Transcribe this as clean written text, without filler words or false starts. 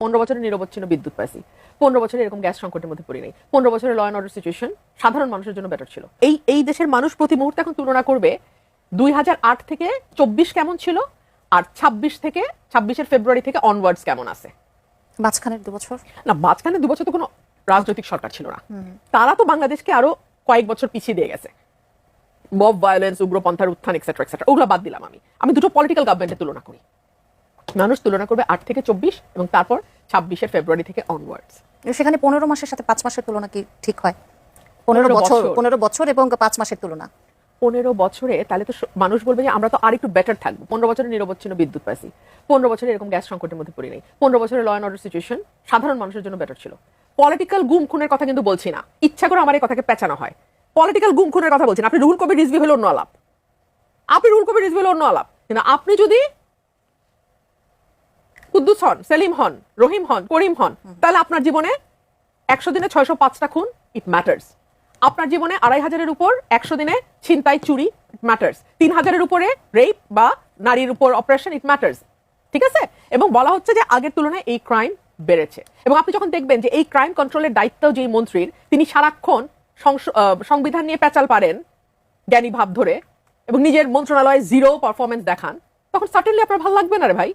15 বছরের নিরবচ্ছিন্ন বিদ্যুৎ পাইছি, 15 বছরে এরকম গ্যাস সংকটের মধ্যে পড়ি নাই, 15 বছরের ল অ্যান্ড অর্ডার সিচুয়েশন সাধারণ মানুষের জন্য বেটার ছিল। এই দেশের মানুষ প্রতি মুহূর্তে এখন তুলনা করবে 2008 থেকে 24 কেমন ছিল আর 26-এর ফেব্রুয়ারি থেকে অনওয়ার্ডস কেমন আছে। মাঝখানের 2 বছর না, মাঝখানে 2 বছর তো কোনো রাজনৈতিক সরকার ছিল না, তারা তো বাংলাদেশকে আরো কয়েক বছর পিছিয়ে দিয়ে গেছে। মব ভায়োলেন্স, উগ্রপন্থার উত্থান এক্সেট্রা এক্সেট্রা, ওগুলো বাদ দিলাম। আমি দুটো পলিটিক্যাল গভর্নমেন্টের তুলনা করি। মানুষ তুলনা করবে 8 থেকে 24 এবং তারপর 26-এর ফেব্রুয়ারি থেকে অনওয়ার্ডস। সেখানে 15 মাসের সাথে 5 মাসের তুলনা কি ঠিক হয়? 15 বছর এবং 5 মাসের তুলনা 15 বছরে তাহলে তো মানুষ বলবে যে আমরা তো আর একটু বেটার থাকবো। 15 বছরের নিরবচ্ছিন্ন বিদ্যুৎ পাইছি, 15 বছরে এরকম গ্যাস সংকটের মধ্যে পড়ি নাই, 15 বছরের ল অ্যান্ড অর্ডার সিচুয়েশন সাধারণ মানুষের জন্য বেটার ছিল। পলিটিক্যাল গুম খুনের কথা কিন্তু বলছি না, ইচ্ছা করে আমার এই কথাকে পেঁচানো হয়। পলিটিক্যাল গুম খুনের কথা বলছেন আপনি। রুহুল কবির রিজভী হলো অন্য আলাপ, কিন্তু আপনি যদি কুদ্দুস হন, সেলিম হন, রহিম হন, করিম হন, তাহলে আপনার জীবনে 100 দিনে 605টা খুন, ইট ম্যাটার্স। আপনার জীবনে 2500-এর উপর 100 দিনে ছিনতাই, চুরি, ইট ম্যাটার্স। 3000-এর উপরে রেপ বা নারীর উপর অপারেশন, ইট ম্যাটার্স। ঠিক আছে? এবং বলা হচ্ছে যে আগের তুলনায় এই ক্রাইম বেড়েছে। এবং আপনি যখন দেখবেন যে এই ক্রাইম কন্ট্রোলের দায়িত্ব যে মন্ত্রীর, তিনি সারাক্ষণ সংবিধান নিয়ে পেঁচাল পারেন জ্ঞানী ভাব ধরে এবং নিজের মন্ত্রণালয়ে জিরো পারফরমেন্স দেখান, তখন সার্টেনলি আপনার ভালো লাগবে না রে ভাই।